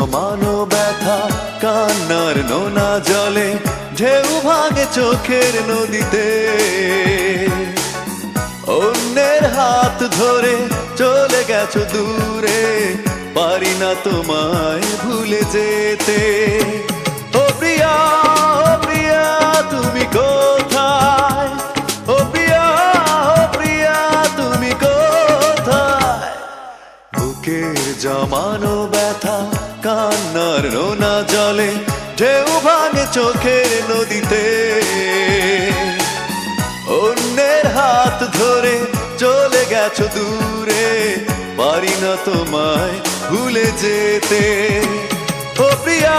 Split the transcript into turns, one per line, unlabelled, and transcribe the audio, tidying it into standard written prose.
জমানো ব্যথা কান্নার নোনা জলে ঢেউ ভাঙে চোখের নদীতে। অন্যের হাত ধরে চলে গেছো দূরে, পারি না তোমায় ভুলে যেতে। ও প্রিয়া, ও প্রিয়া তুমি কোথায়? ও প্রিয়া, ও প্রিয়া তুমি কোথায়? বুকের জমানো ব্যথা কান্নার নোনা জলে ঢেউ ভাঙে চোখের নদীতে। অন্যের হাত ধরে চলে গেছো দূরে, পারি না তোমায় ভুলে যেতে। ও প্রিয়া,